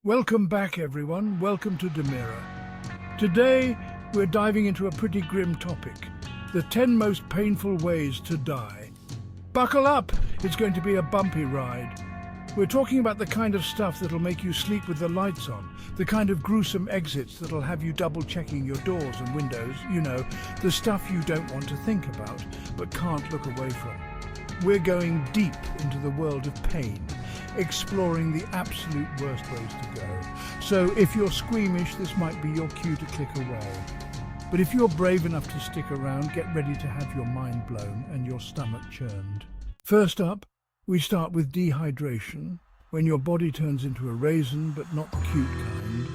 Welcome back, everyone. Welcome to Demira. Today, we're diving into a pretty grim topic, the 10 most painful ways to die. Buckle up, it's going to be a bumpy ride. We're talking about the kind of stuff that'll make you sleep with the lights on, the kind of gruesome exits that'll have you double-checking your doors and windows, the stuff you don't want to think about, but can't look away from. We're going deep into the world of pain, exploring the absolute worst ways to go. So if you're squeamish, this might be your cue to click away. But if you're brave enough to stick around, get ready to have your mind blown and your stomach churned. First up, we start with dehydration, when your body turns into a raisin, but not the cute kind.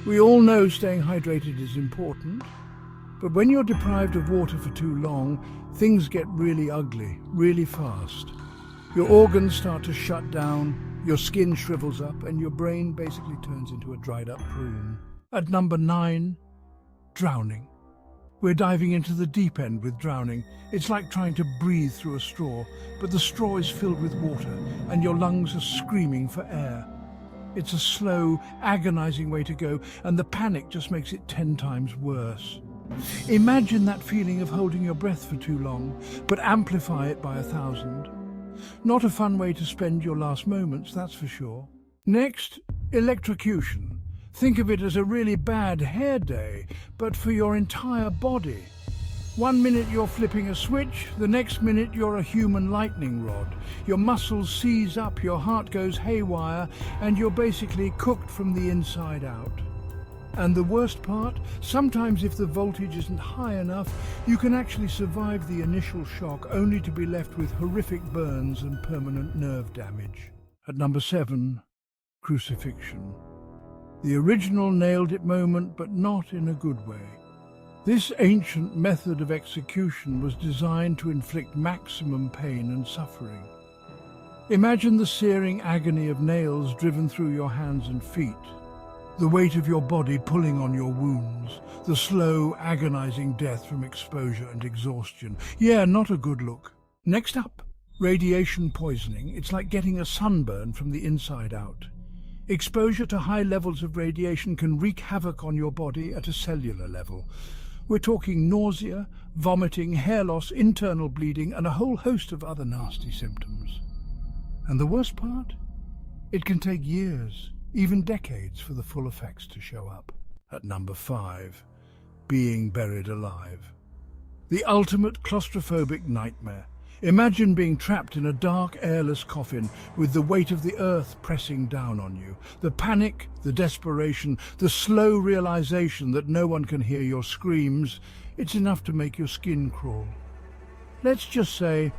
We all know staying hydrated is important, but when you're deprived of water for too long, things get really ugly, really fast. Your organs start to shut down, your skin shrivels up, and your brain basically turns into a dried-up prune. At number 9, drowning. We're diving into the deep end with drowning. It's like trying to breathe through a straw, but the straw is filled with water, and your lungs are screaming for air. It's a slow, agonizing way to go, and the panic just makes it 10 times worse. Imagine that feeling of holding your breath for too long, but amplify it by 1,000. Not a fun way to spend your last moments, that's for sure. Next, electrocution. Think of it as a really bad hair day, but for your entire body. 1 minute you're flipping a switch, the next minute you're a human lightning rod. Your muscles seize up, your heart goes haywire, and you're basically cooked from the inside out. And the worst part, sometimes if the voltage isn't high enough, you can actually survive the initial shock only to be left with horrific burns and permanent nerve damage. At number 7, crucifixion. The original nailed it moment, but not in a good way. This ancient method of execution was designed to inflict maximum pain and suffering. Imagine the searing agony of nails driven through your hands and feet. The weight of your body pulling on your wounds, the slow, agonizing death from exposure and exhaustion. Yeah, not a good look. Next up, radiation poisoning. It's like getting a sunburn from the inside out. Exposure to high levels of radiation can wreak havoc on your body at a cellular level. We're talking nausea, vomiting, hair loss, internal bleeding, and a whole host of other nasty symptoms. And the worst part? It can take years, even decades, for the full effects to show up. At number 5, being buried alive. The ultimate claustrophobic nightmare. Imagine being trapped in a dark, airless coffin with the weight of the earth pressing down on you. The panic, the desperation, the slow realization that no one can hear your screams, it's enough to make your skin crawl. Let's just say,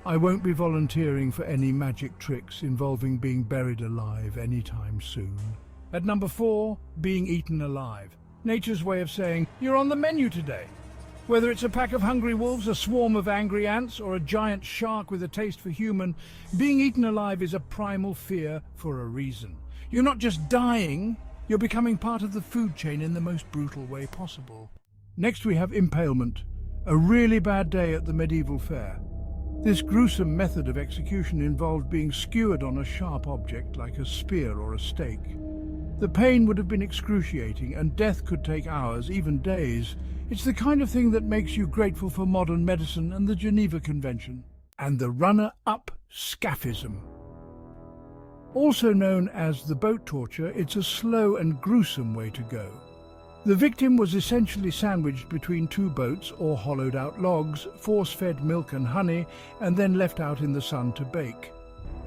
I won't be volunteering for any magic tricks involving being buried alive anytime soon. At number 4, being eaten alive. Nature's way of saying, you're on the menu today. Whether it's a pack of hungry wolves, a swarm of angry ants, or a giant shark with a taste for human, being eaten alive is a primal fear for a reason. You're not just dying, you're becoming part of the food chain in the most brutal way possible. Next we have impalement, a really bad day at the medieval fair. This gruesome method of execution involved being skewered on a sharp object like a spear or a stake. The pain would have been excruciating, and death could take hours, even days. It's the kind of thing that makes you grateful for modern medicine and the Geneva Convention. And the runner-up, scaphism. Also known as the boat torture, it's a slow and gruesome way to go. The victim was essentially sandwiched between 2 boats or hollowed-out logs, force-fed milk and honey, and then left out in the sun to bake.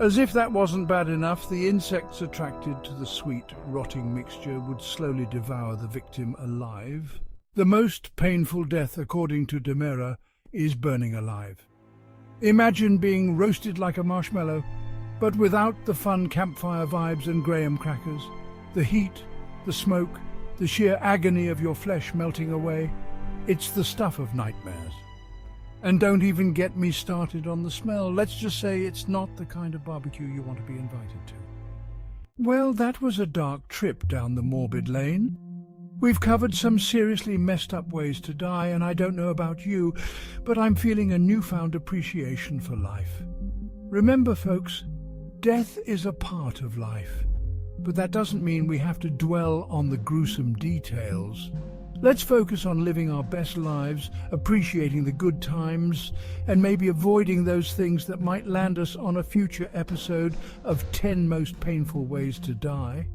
As if that wasn't bad enough, the insects attracted to the sweet, rotting mixture would slowly devour the victim alive. The most painful death, according to Demira, is burning alive. Imagine being roasted like a marshmallow, but without the fun campfire vibes and graham crackers. The heat, the smoke, the sheer agony of your flesh melting away. It's the stuff of nightmares. And don't even get me started on the smell. Let's just say it's not the kind of barbecue you want to be invited to. Well, that was a dark trip down the morbid lane. We've covered some seriously messed up ways to die, and I don't know about you, but I'm feeling a newfound appreciation for life. Remember, folks, death is a part of life. But that doesn't mean we have to dwell on the gruesome details. Let's focus on living our best lives, appreciating the good times, and maybe avoiding those things that might land us on a future episode of 10 Most Painful Ways to Die.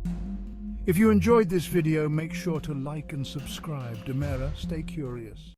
If you enjoyed this video, make sure to like and subscribe. Demera, stay curious.